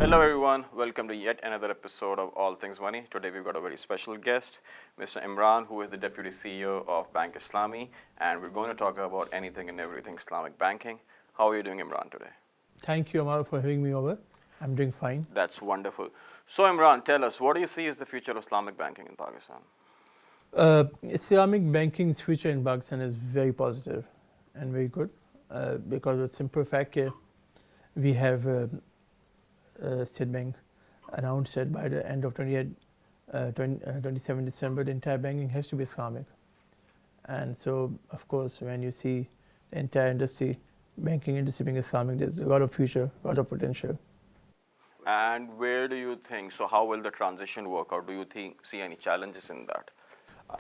Hello everyone, welcome to yet another episode of All Things Money. Today we've got a very special guest, Mr. Imran, who is the Deputy CEO of BankIslami, and we're going to talk about anything and everything Islamic banking. How are you doing, Imran, today? Thank you, Amar, for having me over. I'm doing fine. That's wonderful. So Imran, tell us, what do you see as the future of Islamic banking in Pakistan? Islamic banking's future in Pakistan is very positive and very good because of the simple fact that we have State Bank announced that by the end of 27 December, the entire banking has to be Islamic. And so, of course, when you see the entire industry, banking industry being Islamic, there's a lot of future, a lot of potential. And where do you think, so how will the transition work out? Do you see any challenges in that?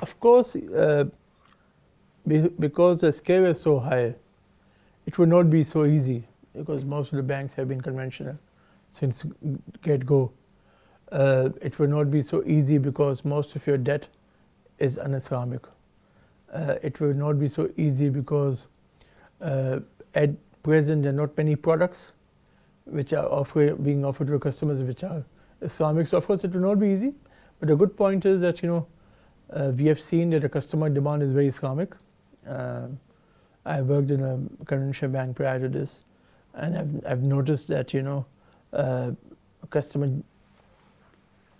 Of course, because the scale is so high, it would not be so easy because most of the banks have been conventional since get-go. It will not be so easy because most of your debt is un-Islamic. It will not be so easy because at present there are not many products which are being offered to customers which are Islamic. So of course it will not be easy. But the good point is that we have seen that the customer demand is very Islamic. I worked in a conventional bank prior to this, and I've noticed that customer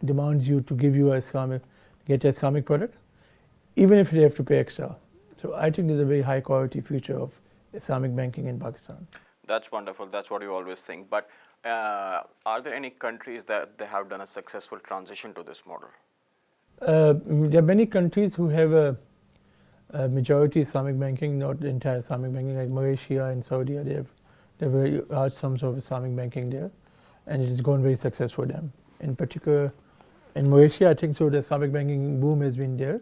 demands you to give you get an Islamic product, even if they have to pay extra. So I think there's a very high quality future of Islamic banking in Pakistan. That's wonderful. That's what you always think. But are there any countries that they have done a successful transition to this model? There are many countries who have a majority Islamic banking, not the entire Islamic banking, like Malaysia and Saudi. They have very large sums of Islamic banking there, and it has gone very successful for them. In particular, in Malaysia, I think so the Islamic banking boom has been there.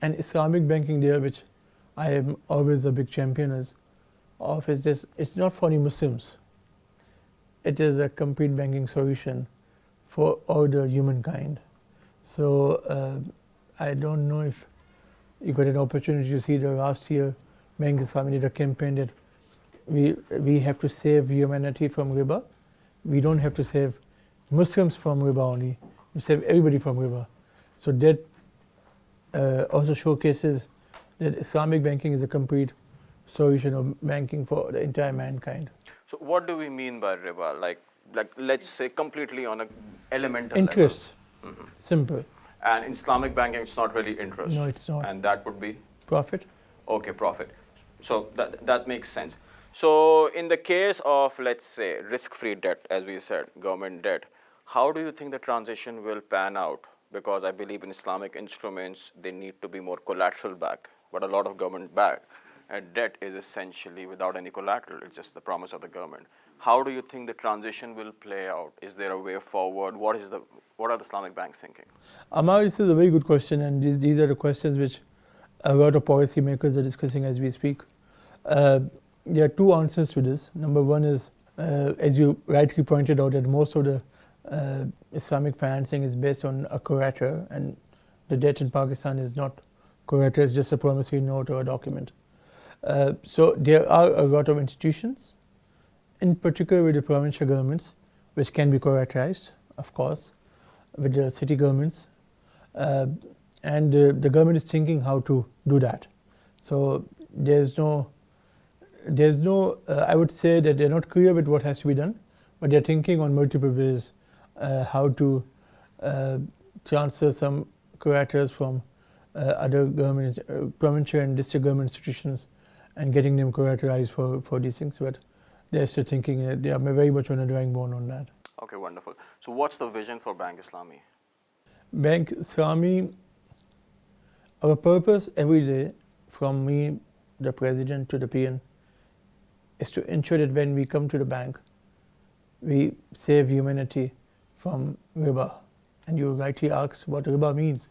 And Islamic banking there, which I am always a big champion of, is this: it's not for only Muslims. It is a complete banking solution for all the humankind. So I don't know if you got an opportunity to see the last year BankIslami did a campaign that we have to save humanity from riba. We don't have to save Muslims from riba only. We save everybody from riba. So that also showcases that Islamic banking is a complete solution of banking for the entire mankind. So what do we mean by riba? Like let's say completely on an elemental interest. level. Mm-hmm. Simple. And in Islamic banking, it's not really interest. No, it's not. And that would be? Profit. Okay, profit. So that makes sense. So in the case of, let's say, risk-free debt, as we said, government debt, how do you think the transition will pan out? Because I believe in Islamic instruments, they need to be more collateral back. But a lot of government debt is essentially without any collateral. It's just the promise of the government. How do you think the transition will play out? Is there a way forward? What are the Islamic banks thinking? Amar, this is a very good question, and these are the questions which a lot of policymakers are discussing as we speak. There are two answers to this. Number one is, as you rightly pointed out, that most of the Islamic financing is based on a collateral, and the debt in Pakistan is not collateral, it's just a promissory note or a document. So there are a lot of institutions, in particular with the provincial governments, which can be collateralized, of course, with the city governments. And the government is thinking how to do that. So there's no, I would say that they're not clear with what has to be done, but they're thinking on multiple ways how to transfer some collaterals from other government, provincial and district government institutions, and getting them collateralized for these things. But they're still thinking, they are very much on a drawing board on that. Okay, wonderful. So what's the vision for BankIslami? BankIslami, our purpose every day, from me, the president, to the PN, is to ensure that when we come to the bank, we save humanity from riba. And you rightly asked what riba means.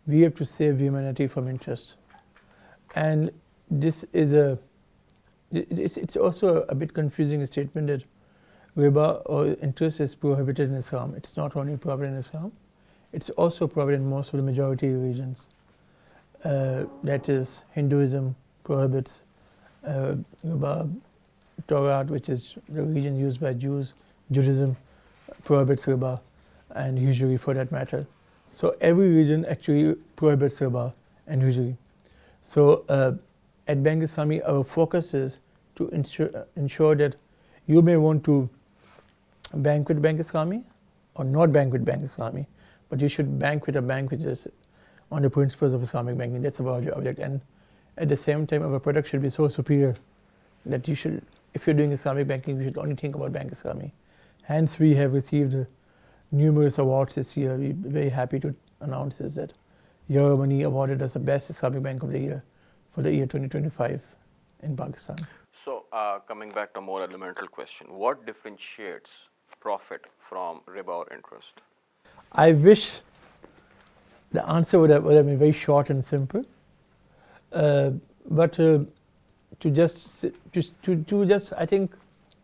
We have to save humanity from interest. And this is it's also a bit confusing statement that riba or interest is prohibited in Islam. It's not only prohibited in Islam, it's also prohibited in most of the majority religions. That is, Hinduism prohibits riba, Torah, which is the religion used by Jews, Judaism prohibits riba, and usury for that matter. So every region actually prohibits riba and usury. So at BankIslami, our focus is to ensure that you may want to bank with BankIslami or not bank with BankIslami, but you should bank with a bank which is on the principles of Islamic banking. That's about your object. And at the same time, our product should be so superior that you should, if you're doing Islamic banking, you should only think about BankIslami. Hence, we have received numerous awards this year. We're very happy to announce this, that Your Money awarded us the best Islamic bank of the year for the year 2025 in Pakistan. So coming back to a more elemental question, what differentiates profit from riba or interest? I wish the answer would have been very short and simple, but to just I think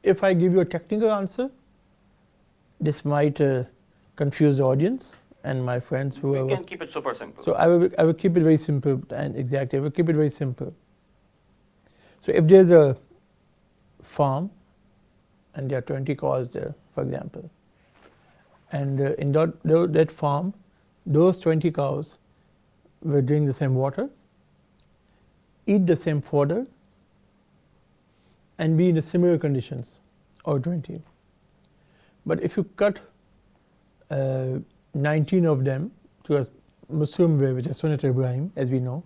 if I give you a technical answer, this might confuse the audience and my friends who We can keep it super simple. So I will keep it very simple, and exactly, I will keep it very simple. So if there's a farm and there are 20 cows there, for example, and in that farm, those 20 cows will drink the same water, eat the same fodder, and be in the similar conditions, or 20. But if you cut 19 of them to a Muslim way, which is Sunnat Ibrahim, as we know,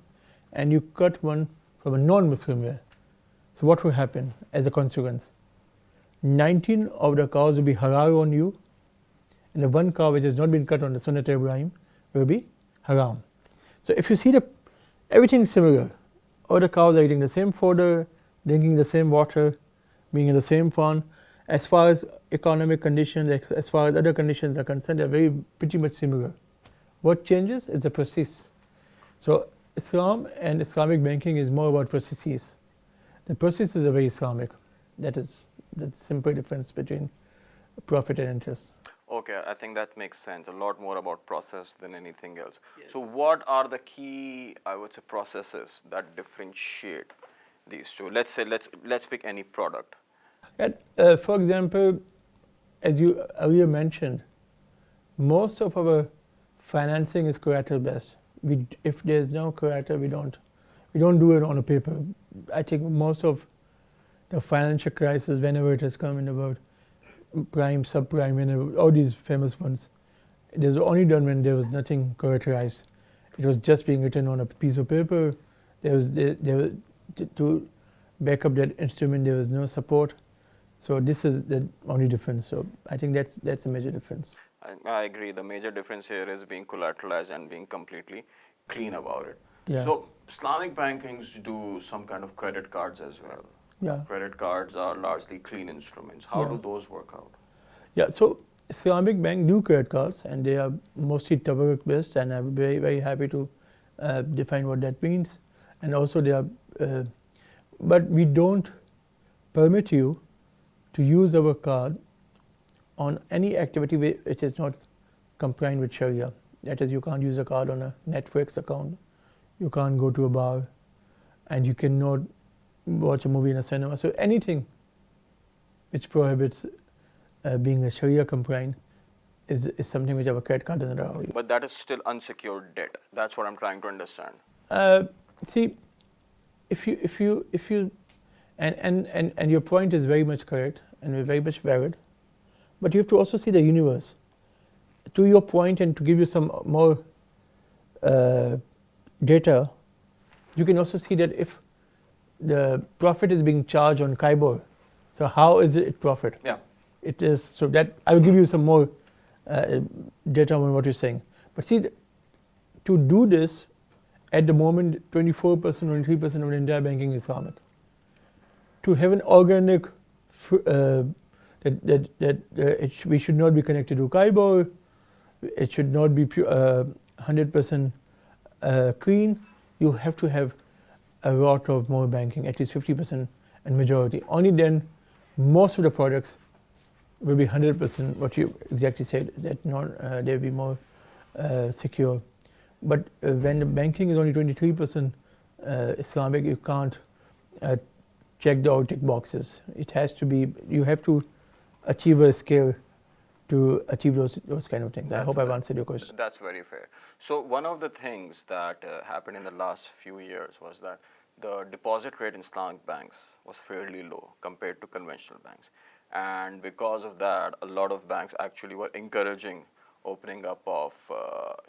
and you cut one from a non-Muslim way, so what will happen as a consequence? 19 of the cows will be halal on you, and the one cow which has not been cut on the Sunnat Ibrahim will be haram. So if you see everything is similar, all the cows are eating the same fodder, drinking the same water, being in the same farm, as far as economic conditions, as far as other conditions are concerned, they're pretty much similar. What changes is the process. So Islam and Islamic banking is more about processes. The processes are very Islamic. That is the simple difference between profit and interest. Okay, I think that makes sense. A lot more about process than anything else. Yes. So what are the key, I would say, processes that differentiate these two? Let's say, let's pick any product. For example, as you earlier mentioned, most of our financing is collateral based. If there's no collateral, we don't do it on a paper. I think most of the financial crisis, whenever it has come in the world, prime, subprime, whenever, all these famous ones, it was only done when there was nothing collateralized. It was just being written on a piece of paper. To back up that instrument, there was no support. So this is the only difference. So I think that's a major difference. I agree. The major difference here is being collateralized and being completely clean about it. Yeah. So Islamic bankings do some kind of credit cards as well. Yeah. Credit cards are largely clean instruments. How do those work out? Yeah. So Islamic bank do credit cards, and they are mostly tabarruk based, and I'm very, very happy to define what that means. And also they are, but we don't permit you to use our card on any activity which is not compliant with Sharia. That is, you can't use a card on a Netflix account, you can't go to a bar, and you cannot watch a movie in a cinema. So anything which prohibits being a Sharia compliant is something which our credit card doesn't allow you. But that is still unsecured debt. That's what I'm trying to understand. See, if you and your point is very much correct and very much valid, but you have to also see the universe. To your point, and to give you some more data, you can also see that if the profit is being charged on Kaibor, so how is it profit? Yeah. It is, so that I will give you some more data on what you're saying. But see, to do this, at the moment, 24%, 23% of the entire banking is Islamic. To have an organic, we should not be connected to Kaibor, it should not be 100% clean, you have to have a lot of more banking, at least 50% and majority. Only then most of the products will be 100% what you exactly said, that they'll be more secure. But when the banking is only 23% Islamic, you can't check the tick boxes. It has to be, you have to achieve a scale to achieve those kind of things. I hope I've answered your question. That's very fair. So one of the things that happened in the last few years was that the deposit rate in Islamic banks was fairly low compared to conventional banks. And because of that, a lot of banks actually were encouraging opening up of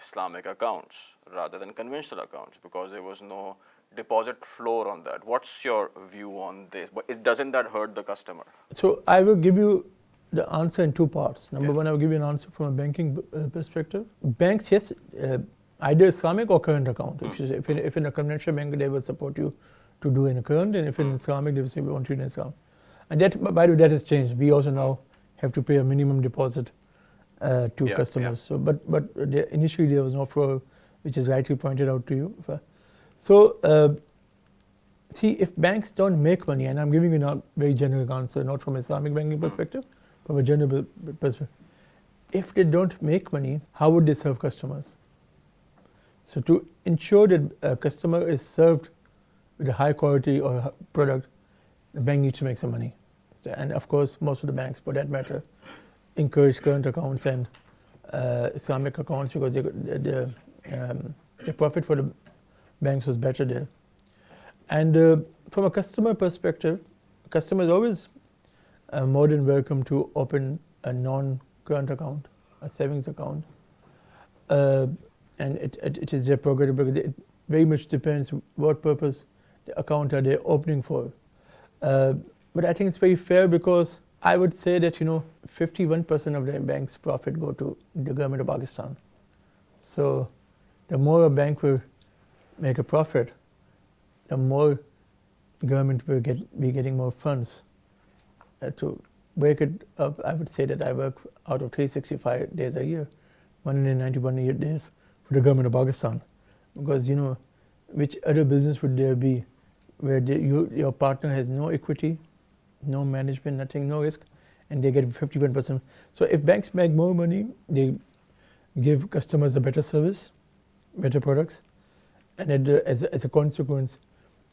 Islamic accounts rather than conventional accounts because there was no deposit floor on that. What's your view on this? But doesn't that hurt the customer? So I will give you the answer in two parts. Number one, I will give you an answer from a banking perspective. Banks, yes, either Islamic or current account. If in a conventional bank, they will support you to do in a current, and if in Islamic, they will say we want you in Islam. And that, by the way, that has changed. We also now have to pay a minimum deposit to customers. So, but initially there was no floor, which is rightly pointed out to you. So, see, if banks don't make money, and I'm giving you a very general answer, not from Islamic banking perspective, from a general perspective. If they don't make money, how would they serve customers? So to ensure that a customer is served with a high quality or product, the bank needs to make some money. And of course, most of the banks, for that matter, encourage current accounts and Islamic accounts because the profit for the banks was better there. And from a customer perspective, customer is always more than welcome to open a non-current account, a savings account. And it is their prerogative. It very much depends what purpose the account are they opening for. But I think it's very fair because I would say that 51% of the bank's profit go to the government of Pakistan. So the more a bank will make a profit, the more government will be getting more funds. To break it up, I would say that I work out of 365 days a year, 191 days for the government of Pakistan. Because which other business would there be where your partner has no equity, no management, nothing, no risk, and they get 51%. So if banks make more money, they give customers a better service, better products, and as a consequence,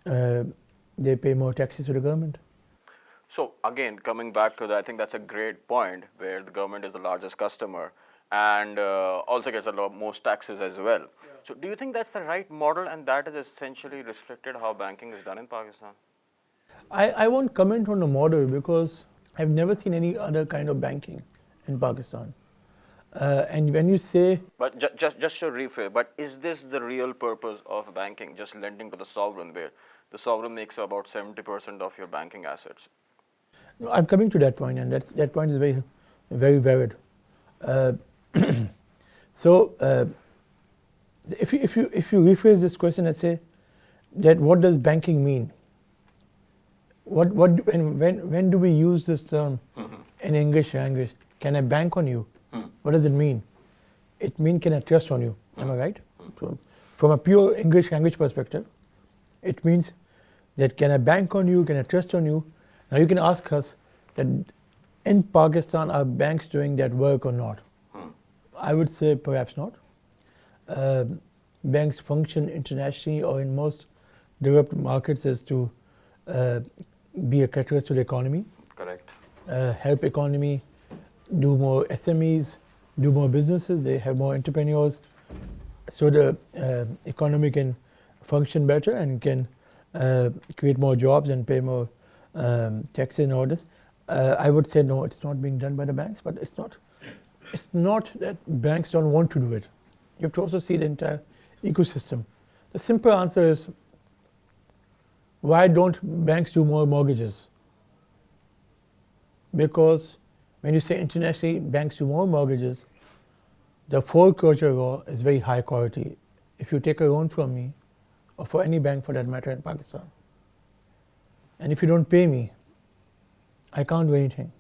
they pay more taxes to the government. So again, coming back to that, I think that's a great point where the government is the largest customer and also gets a lot most taxes as well. Yeah. So do you think that's the right model and that is essentially restricted how banking is done in Pakistan? I won't comment on the model because I've never seen any other kind of banking in Pakistan. And when you say... But just to rephrase, but is this the real purpose of banking, just lending to the sovereign where the sovereign makes about 70% of your banking assets? No, I'm coming to that point, and that point is very, very valid. So, if you rephrase this question and say that what does banking mean? When do we use this term in English language? Can I bank on you? What does it mean? It means can I trust on you? Am I right? So, from a pure English language perspective, it means that can I bank on you? Can I trust on you? Now you can ask us that in Pakistan, are banks doing that work or not? I would say perhaps not. Banks function internationally or in most developed markets as to be a catalyst to the economy. Correct. Help economy do more SMEs, do more businesses, they have more entrepreneurs, so the economy can function better and can create more jobs and pay more taxes and orders. I would say no, it's not being done by the banks, but it's not that banks don't want to do it. You have to also see the entire ecosystem. The simple answer is, why don't banks do more mortgages? Because when you say internationally banks do more mortgages, the foreclosure law is very high quality. If you take a loan from me, or for any bank for that matter in Pakistan, and if you don't pay me, I can't do anything.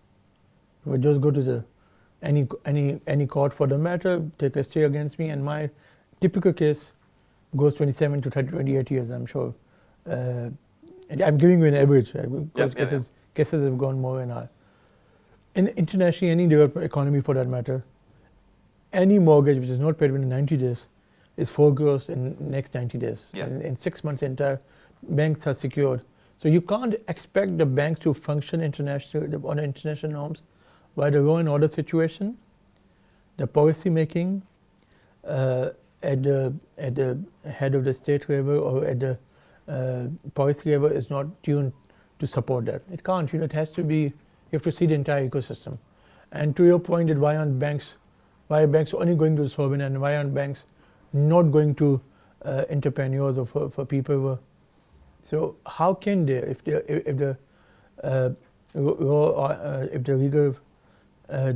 You would just go to the any court for the matter, take a stay against me, and my typical case goes 27 to 28 years, I'm sure. And I'm giving you an average, because cases have gone more and higher. In internationally, any developed economy for that matter, any mortgage which is not paid within 90 days is foreclosed in the next 90 days. Yeah. In 6 months, entire banks are secured. So you can't expect the banks to function internationally on international norms why the law and order situation, the policy making at the head of the state level or at the policy level is not tuned to support that. It can't. It has to be. You have to see the entire ecosystem. And to your point, that why are banks only going to sovereign, and why aren't banks not going to entrepreneurs or for people who are, so how can they, if the law if the legal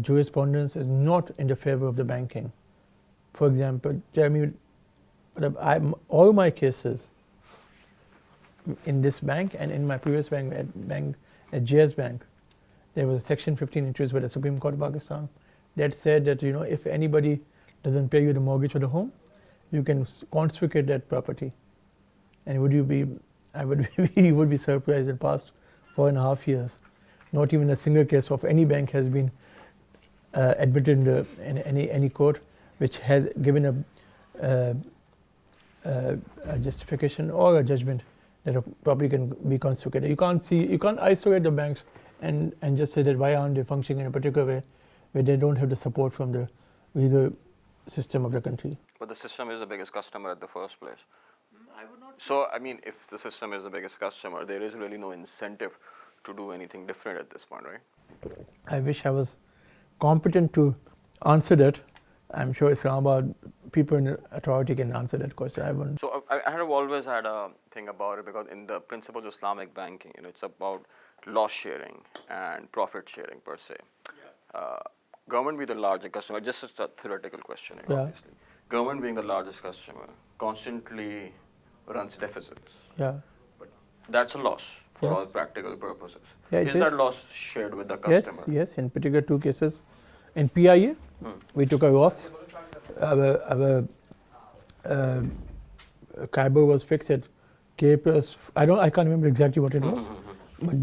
jurisprudence is not in the favor of the banking? For example, Jeremy, all my cases in this bank and in my previous bank at JS Bank, there was a Section 15 introduced by the Supreme Court of Pakistan that said that if anybody doesn't pay you the mortgage or the home, you can confiscate that property. And you would be surprised in the past 4.5 years, not even a single case of any bank has been admitted in any court which has given a justification or a judgment that a property can be confiscated. You can't isolate the banks and just say that why aren't they functioning in a particular way where they don't have the support from the legal system of the country. But the system is the biggest customer at the first place. So, I mean, if the system is the biggest customer, there is really no incentive to do anything different at this point, right? I wish I was competent to answer that. I'm sure Islamabad people in authority can answer that question. I wouldn't. So I have always had a thing about it because in the principles of Islamic banking, it's about loss sharing and profit sharing per se. Government being the largest customer, just a theoretical question, obviously. Government being the largest customer constantly runs deficits. Yeah. But that's a loss for all practical purposes. Yeah, is that loss shared with the customer? Yes. In particular, 2 cases. In PIA, we took a loss. Our Khyber was fixed at K plus. I can't remember exactly what it was, but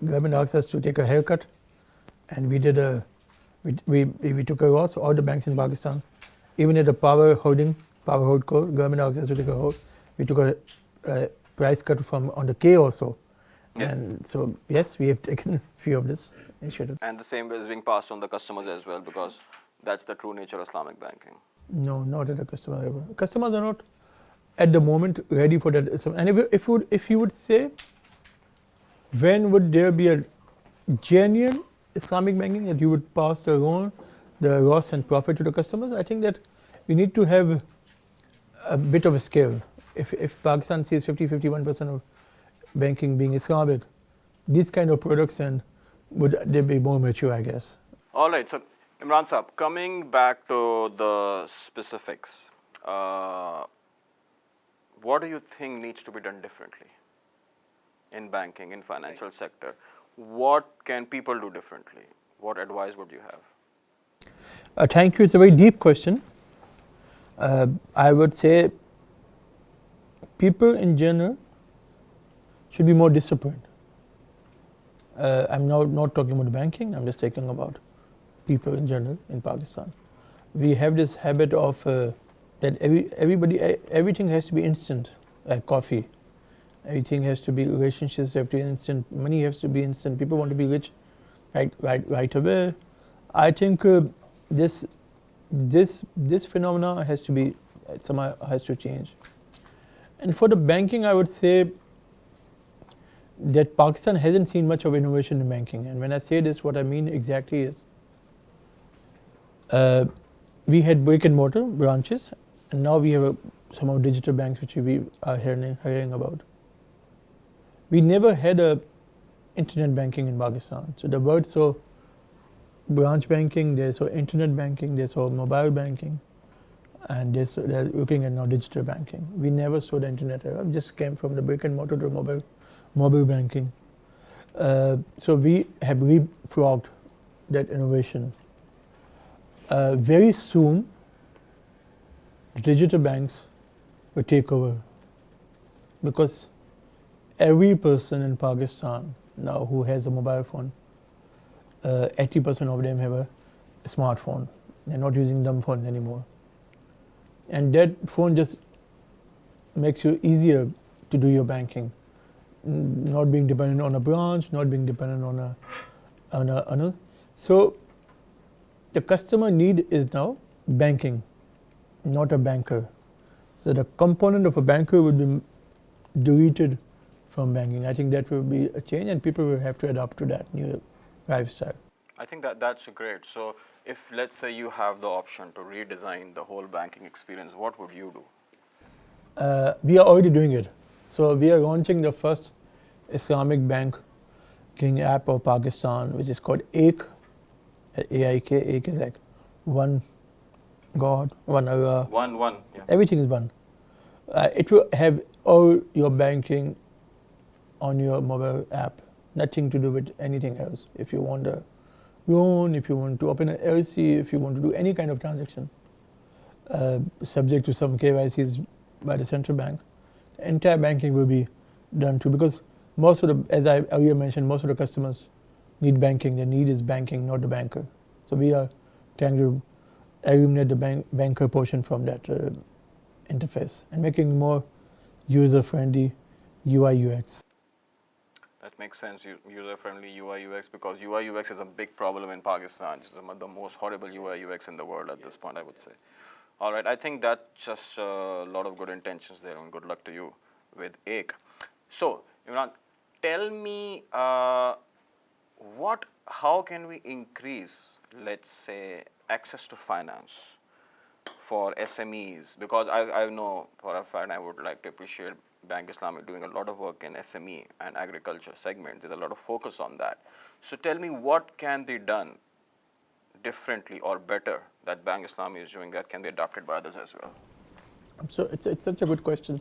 government asked us to take a haircut, and we did we took a loss. All the banks in Pakistan, even at the power holdco, government asked us to take a loss. We took a price cut on the K also. Yeah. And so, yes, we have taken a few of this initiative. And the same is being passed on the customers as well, because that's the true nature of Islamic banking. No, not at the customer level. Customers are not at the moment ready for that. And if you would say, when would there be a genuine Islamic banking that you would pass the loss and profit to the customers? I think that we need to have a bit of a scale. If Pakistan sees 51% of banking being Islamic, these kind of products would they be more mature, I guess. All right. So, Imran Saab, coming back to the specifics, what do you think needs to be done differently in banking, in financial sector? What can people do differently? What advice would you have? Thank you. It's a very deep question. I would say people in general should be more disciplined. I'm now not talking about banking, I'm just talking about people in general in Pakistan. We have this habit of that everything has to be instant, like coffee. Everything has to be, relationships have to be instant, money has to be instant, people want to be rich right away. I think this phenomena has to change. And for the banking, I would say that Pakistan hasn't seen much of innovation in banking. And when I say this, what I mean exactly is, we had brick and mortar branches, and now we have some of digital banks which we are hearing about. We never had a internet banking in Pakistan. So the word saw branch banking, they saw internet banking, they saw mobile banking, and they're looking at now digital banking. We never saw the internet era. We just came from the brick and mortar to mobile banking. So we have leapfrogged that innovation. Very soon, digital banks will take over, because every person in Pakistan now who has a mobile phone, 80% of them have a smartphone. They're not using dumb phones anymore. And that phone just makes you easier to do your banking. Not being dependent on a branch, not being dependent on a. So the customer need is now banking, not a banker. So the component of a banker would be deleted from banking. I think that will be a change, and people will have to adapt to that new lifestyle. I think that's great. So if let's say you have the option to redesign the whole banking experience, what would you do? We are already doing it. So we are launching the first Islamic banking app of Pakistan, which is called AIK. AIK. AIK is like one God, one Allah. One, yeah. Everything is one. It will have all your banking on your mobile app. Nothing to do with anything else. If you want a loan, if you want to open an LC, if you want to do any kind of transaction, subject to some KYCs by the central bank, the entire banking will be done too. Because most of the, as I earlier mentioned, most of the customers need banking. Their need is banking, not the banker. So we are trying to eliminate the banker portion from that interface and making more user-friendly UI UX. That makes sense, user-friendly UI UX, because UI UX is a big problem in Pakistan. It's the most horrible UI UX in the world at this point, I would say. All right, I think that's just a lot of good intentions there, and good luck to you with AIK. So, Imran, tell me how can we increase, let's say, access to finance for SMEs? Because I know for a fact I would like to appreciate BankIslami doing a lot of work in SME and agriculture segment. There's a lot of focus on that. So tell me, what can be done differently or better that BankIslami is doing that can be adopted by others as well? So it's such a good question.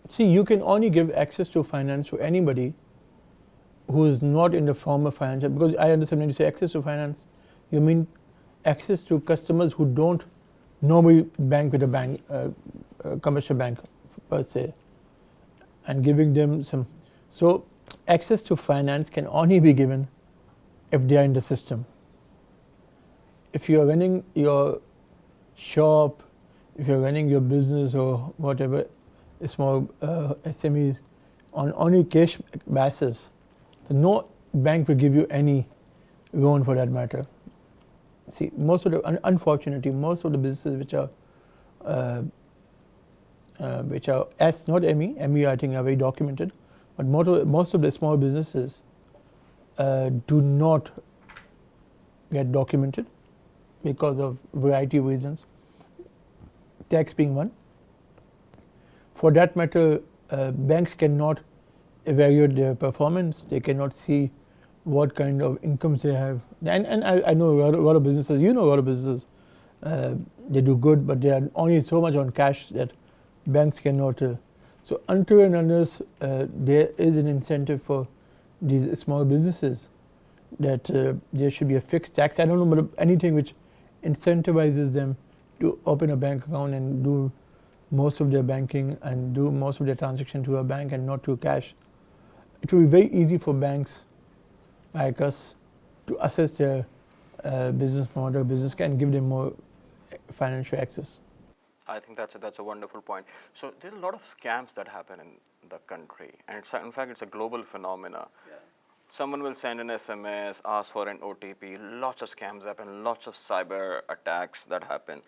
See, you can only give access to finance to anybody who is not in the form of financial, because I understand when you say access to finance, you mean access to customers who don't normally bank with a commercial bank per se, and giving them some. So access to finance can only be given if they are in the system. If you are running your shop, if you're running your business or whatever, a small SMEs on only cash basis, so no bank will give you any loan for that matter. See, unfortunately, most of the businesses which are not ME I think are very documented, but most of the small businesses do not get documented because of variety of reasons, tax being one. For that matter, banks cannot evaluate their performance. They cannot see what kind of incomes they have. And I know a lot of businesses, a lot of businesses, they do good, but they are only so much on cash that banks cannot. So until and unless there is an incentive for these small businesses that there should be a fixed tax. I don't know about anything which incentivizes them to open a bank account and do most of their banking and do most of their transaction to a bank and not to cash. It will be very easy for banks like us to assess their business model, business, and give them more financial access. I think that's a wonderful point. So there's a lot of scams that happen in the country, and in fact it's a global phenomena. Yeah. Someone will send an SMS, ask for an OTP. Lots of scams happen, lots of cyber attacks that happen,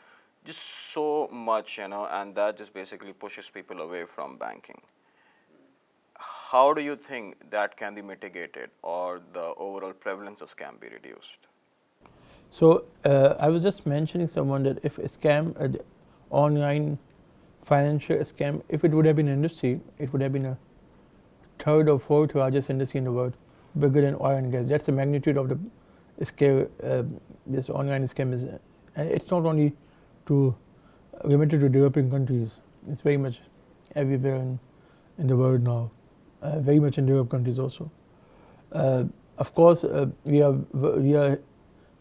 just so much, and that just basically pushes people away from banking. How do you think that can be mitigated, or the overall prevalence of scam be reduced? So I was just mentioning someone that if a scam, online financial scam, if it would have been an industry, it would have been a third or fourth largest industry in the world, bigger than oil and gas. That's the magnitude of the scale this online scam is. And it's not only limited to developing countries. It's very much everywhere in the world now. Very much in developed countries also. Of course, we are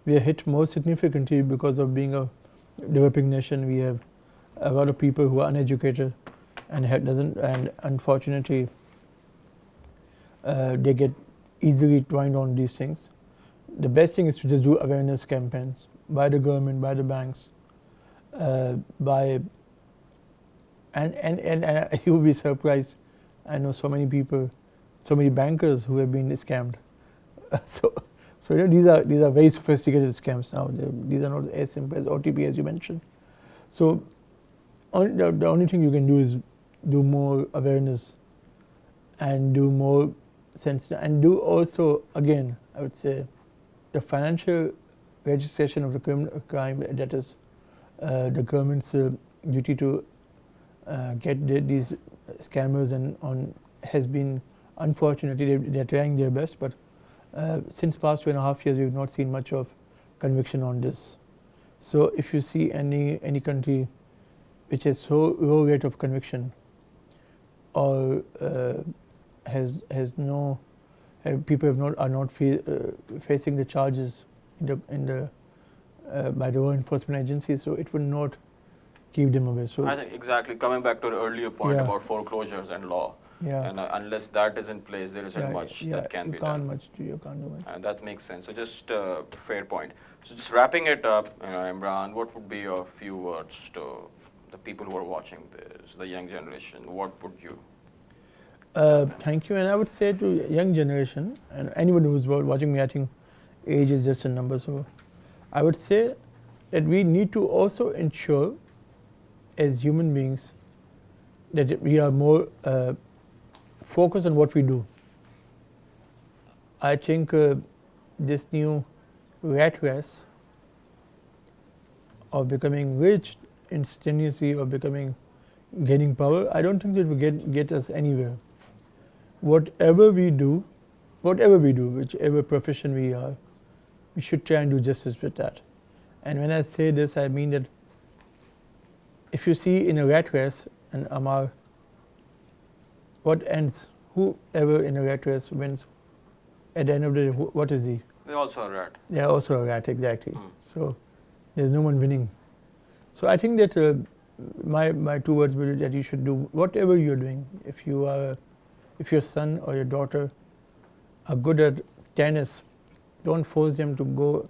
hit more significantly because of being a developing nation. We have a lot of people who are uneducated and unfortunately they get easily twined on these things. The best thing is to just do awareness campaigns by the government, by the banks, and you will be surprised. I know so many people, so many bankers who have been scammed. So these are very sophisticated scams now. These are not as simple as OTP as you mentioned. So the only thing you can do is do more awareness and do more sense, and do also, again, I would say, the financial registration of the criminal crime, that is the government's duty to get these scammers and on has been, unfortunately, they're trying their best, but since past 2.5 years we've not seen much of conviction on this. So if you see any country which has so low rate of conviction or has no people are not facing the charges in the by the law enforcement agencies, so it will not keep them away. So I think exactly coming back to the earlier point Yeah. about foreclosures and law. Yeah. And unless that is in place, there isn't much that can be done. You can't do much. And that makes sense. So just fair point. So just wrapping it up, Imran, what would be your few words to the people who are watching this, the young generation? What would you? Thank you. And I would say to young generation and anyone who's watching me, I think age is just a number. So I would say that we need to also ensure as human beings that we are more focused on what we do. I think this new rat race of becoming rich instantaneously or gaining power, I don't think that will get us anywhere. Whatever we do, whichever profession we are, we should try and do justice with that. And when I say this, I mean that if you see in a rat race, and Amar, what ends? Whoever in a rat race wins, at the end of the day, what is he? They're also a rat. They are also a rat, exactly. So there's no one winning. So I think that my two words will be that you should do whatever you're doing. If your son or your daughter are good at tennis, don't force them to go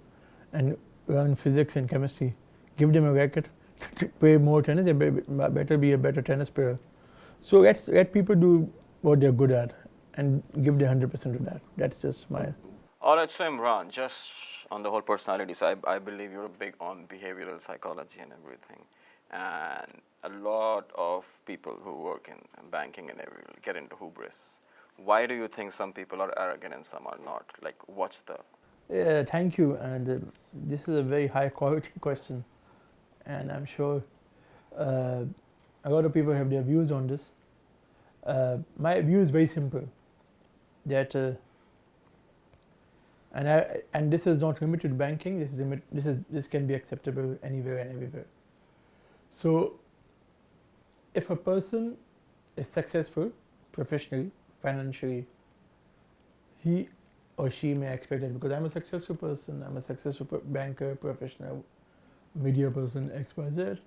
and learn physics and chemistry. Give them a racket to play more tennis. They better be a better tennis player. So let people do what they're good at and give their 100% to that. That's just my. All right, so Imran, just on the whole personality side, I believe you're big on behavioral psychology and everything. And a lot of people who work in banking and everything get into hubris. Why do you think some people are arrogant and some are not? Like, what's the... Thank you. And this is a very high quality question. And I'm sure a lot of people have their views on this. My view is very simple. That and this is not limited to banking. This can be acceptable anywhere and everywhere. So, if a person is successful professionally, financially, he or she may expect it because I'm a successful person. I'm a successful banker, professional, media person, XYZ.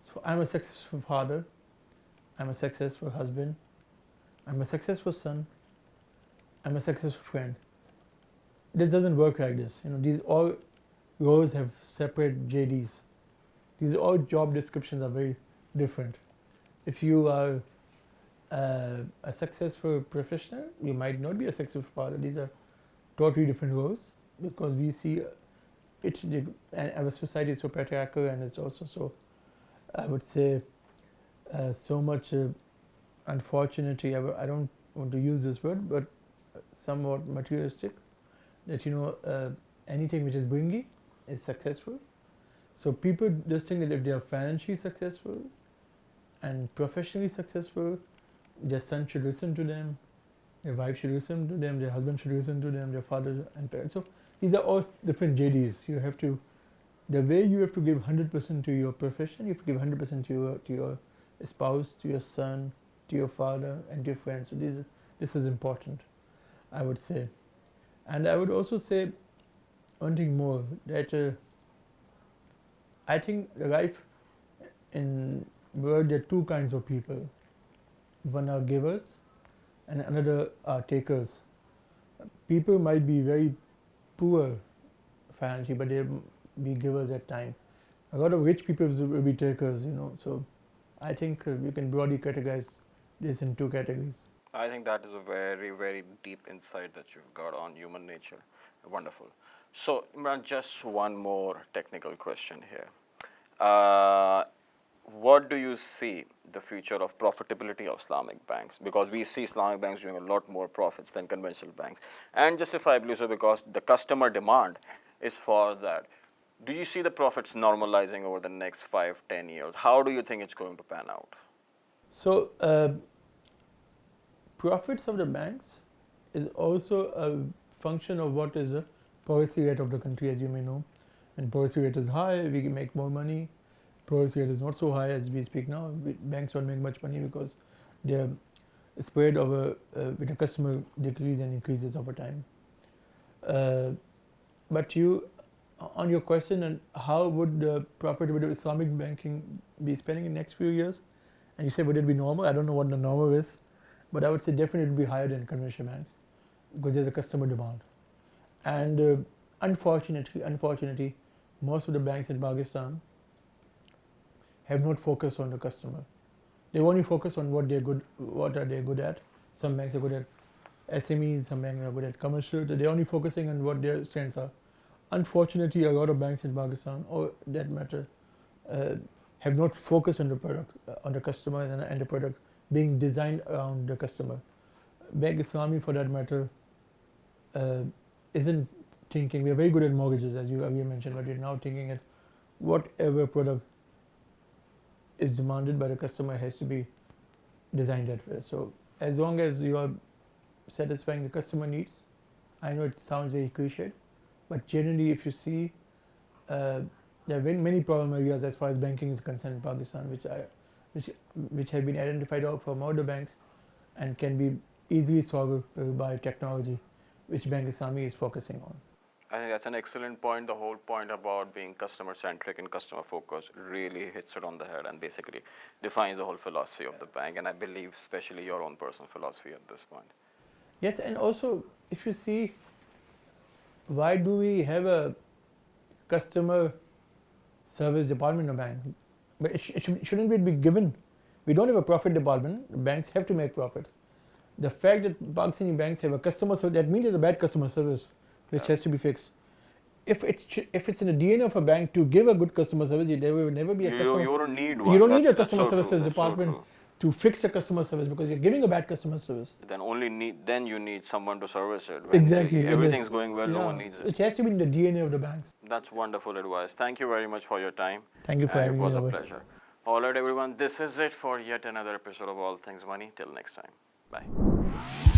So I'm a successful father. I'm a successful husband. I'm a successful son. I'm a successful friend. This doesn't work like this. These all roles have separate JDs. These all job descriptions are very different. If you are a successful professional, you might not be a successful father. These are totally different roles because we see and our society is so patriarchal and it's also so, I would say, so much unfortunately, I don't want to use this word, but somewhat materialistic, that anything which is bringy is successful. So people just think that if they are financially successful and professionally successful, their son should listen to them, their wife should listen to them, their husband should listen to them, their father and parents. So these are all different JDs. The way you have to give 100% to your profession, you have to give 100% to your spouse, to your son, to your father, and to your friends. So this is important, I would say. And I would also say one thing more, that I think life in world there are two kinds of people. One are givers and another are takers. People might be very poor financially, but they'll be givers at times. A lot of rich people will be takers, So I think you can broadly categorize this in two categories. I think that is a very, very deep insight that you've got on human nature. Wonderful. So, Imran, just one more technical question here. Uh, what do you see the future of profitability of Islamic banks? Because we see Islamic banks doing a lot more profits than conventional banks, and justifiably so because the customer demand is for that. Do you see the profits normalizing over the next 5, 10 years? How do you think it's going to pan out? So, profits of the banks is also a function of what is the policy rate of the country, as you may know. And policy rate is high, we can make more money. Policy rate is not so high as we speak now. Banks don't make much money because their spread over with the customer decrease and increases over time. But on your question, and how would the profitability of Islamic banking be spending in the next few years? And you say, would it be normal? I don't know what the normal is, but I would say definitely it would be higher than conventional banks because there's a customer demand. And unfortunately, most of the banks in Pakistan have not focused on the customer. They only focus on what are they good at. Some banks are good at SMEs, some banks are good at commercial. They're only focusing on what their strengths are. Unfortunately, a lot of banks in Pakistan, or that matter, have not focused on the product, on the customer, and the product being designed around the customer. BankIslami, for that matter, isn't thinking. We are very good at mortgages, as you earlier mentioned, but we're now thinking at whatever product is demanded by the customer has to be designed that way. So as long as you are satisfying the customer needs, I know it sounds very cliched, but generally, if you see, there are very many problem areas as far as banking is concerned in Pakistan, which have been identified out from all the banks and can be easily solved by technology, which BankIslami is focusing on. I think that's an excellent point. The whole point about being customer-centric and customer-focused really hits it on the head and basically defines the whole philosophy of the bank, and I believe especially your own personal philosophy at this point. Yes, and also, if you see, why do we have a customer service department in a bank? But shouldn't it be given? We don't have a profit department. Banks have to make profits. The fact that Pakistani banks have a customer service, that means there's a bad customer service, which has to be fixed. If it's in the DNA of a bank to give a good customer service, there will never be a customer. You don't need one. You don't need a That's customer so services true. department to fix the customer service because you're giving a bad customer service. Then you need someone to service it. When Exactly. everything's going well, no one needs it. It has to be in the DNA of the banks. That's wonderful advice. Thank you very much for your time. Thank you for having me. It was a pleasure. All right, everyone. This is it for yet another episode of All Things Money. Till next time. Bye.